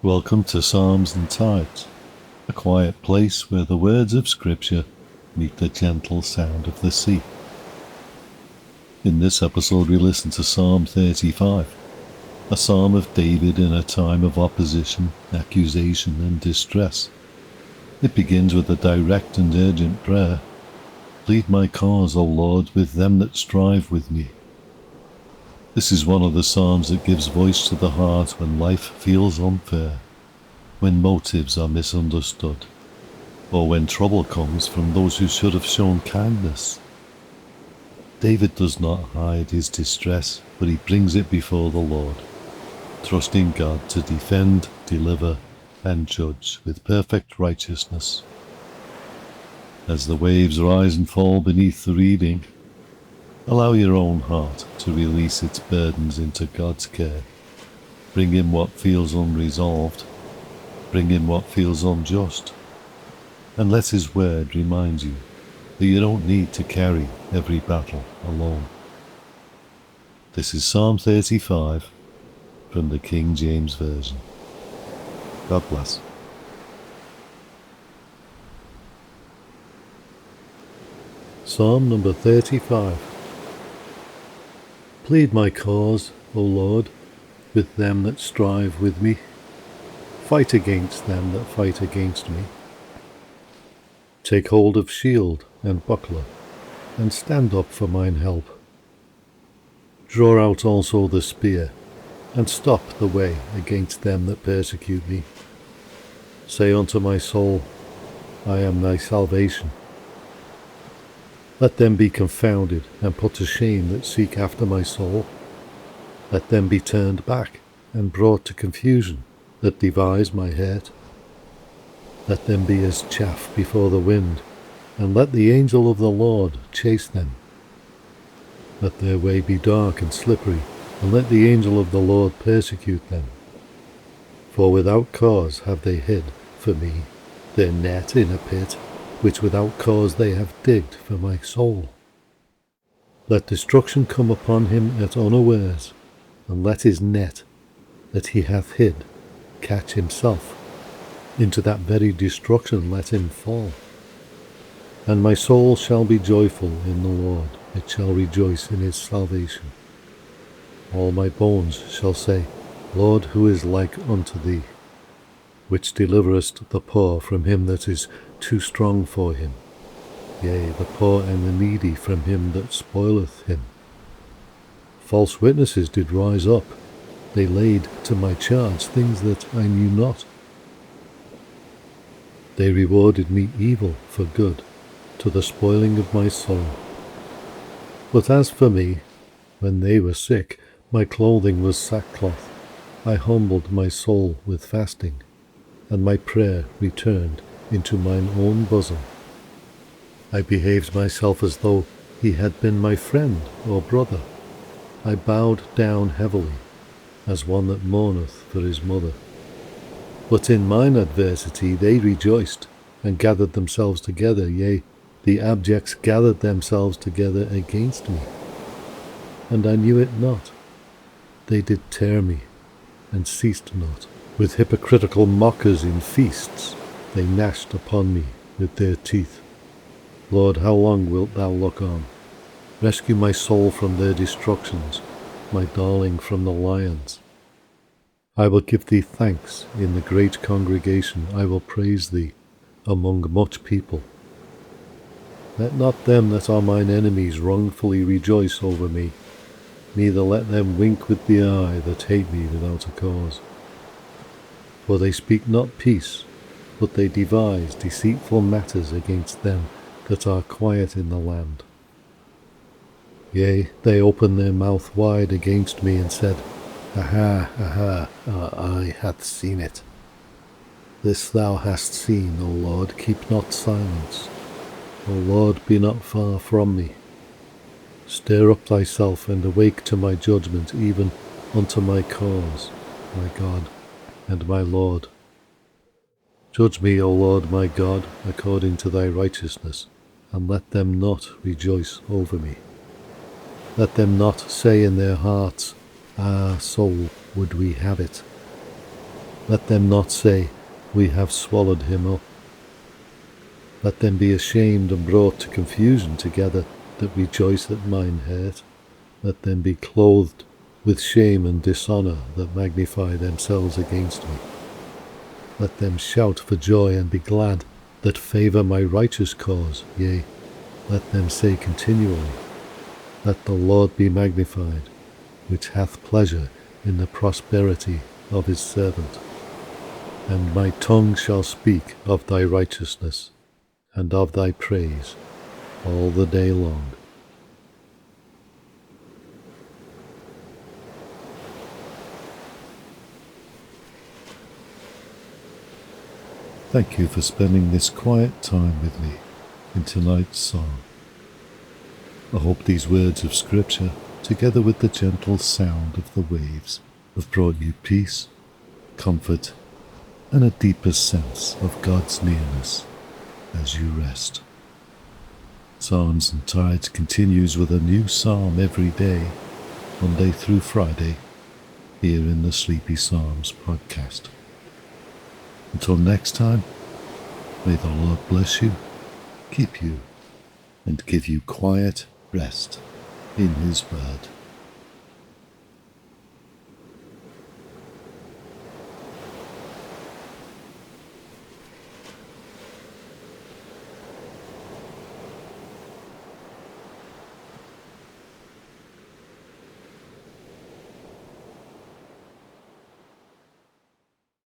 Welcome to Psalms and Tides, a quiet place where the words of Scripture meet the gentle sound of the sea. In this episode we listen to Psalm 35, a psalm of David in a time of opposition, accusation and distress. It begins with a direct and urgent prayer. Plead my cause, O Lord, with them that strive with me. This is one of the psalms that gives voice to the heart when life feels unfair, when motives are misunderstood, or when trouble comes from those who should have shown kindness. David does not hide his distress, but he brings it before the Lord, trusting God to defend, deliver, and judge with perfect righteousness. As the waves rise and fall beneath the reading, allow your own heart to release its burdens into God's care. Bring in what feels unresolved. Bring in what feels unjust. And let His word remind you that you don't need to carry every battle alone. This is Psalm 35 from the King James Version. God bless. Psalm number 35. Plead my cause, O Lord, with them that strive with me. Fight against them that fight against me. Take hold of shield and buckler, and stand up for mine help. Draw out also the spear, and stop the way against them that persecute me. Say unto my soul, I am thy salvation. Let them be confounded and put to shame that seek after my soul. Let them be turned back and brought to confusion that devise my hurt. Let them be as chaff before the wind, and let the angel of the Lord chase them. Let their way be dark and slippery, and let the angel of the Lord persecute them. For without cause have they hid for me their net in a pit, which without cause they have digged for my soul. Let destruction come upon him at unawares, and let his net that he hath hid catch himself. Into that very destruction let him fall. And my soul shall be joyful in the Lord, it shall rejoice in his salvation. All my bones shall say, Lord, who is like unto thee, which deliverest the poor from him that is too strong for him, yea, the poor and the needy from him that spoileth him. False witnesses did rise up, they laid to my charge things that I knew not. They rewarded me evil for good, to the spoiling of my soul. But as for me, when they were sick, my clothing was sackcloth. I humbled my soul with fasting, and my prayer returned into mine own bosom. I behaved myself as though he had been my friend or brother. I bowed down heavily, as one that mourneth for his mother. But in mine adversity they rejoiced, and gathered themselves together, yea, the abjects gathered themselves together against me. And I knew it not. They did tear me, and ceased not. With hypocritical mockers in feasts, they gnashed upon me with their teeth. Lord, how long wilt thou look on? Rescue my soul from their destructions, my darling from the lions. I will give thee thanks in the great congregation, I will praise thee among much people. Let not them that are mine enemies wrongfully rejoice over me, neither let them wink with the eye that hate me without a cause. For they speak not peace, but they devise deceitful matters against them that are quiet in the land. Yea, they opened their mouth wide against me, and said, Aha, aha, our eye hath seen it. This thou hast seen, O Lord, keep not silence. O Lord, be not far from me. Stir up thyself, and awake to my judgment, even unto my cause, my God and my Lord. Judge me, O Lord my God, according to thy righteousness, and let them not rejoice over me. Let them not say in their hearts, Ah, so would we have it. Let them not say, we have swallowed him up. Let them be ashamed and brought to confusion together that rejoice at mine hurt. Let them be clothed with shame and dishonour that magnify themselves against me. Let them shout for joy and be glad that favour my righteous cause. Yea, let them say continually, let the Lord be magnified, which hath pleasure in the prosperity of his servant. And my tongue shall speak of thy righteousness and of thy praise all the day long. Thank you for spending this quiet time with me in tonight's song. I hope these words of Scripture, together with the gentle sound of the waves, have brought you peace, comfort, and a deeper sense of God's nearness as you rest. Psalms and Tides continues with a new psalm every day, Monday through Friday, here in the Sleepy Psalms podcast. Until next time, may the Lord bless you, keep you, and give you quiet rest in His Word.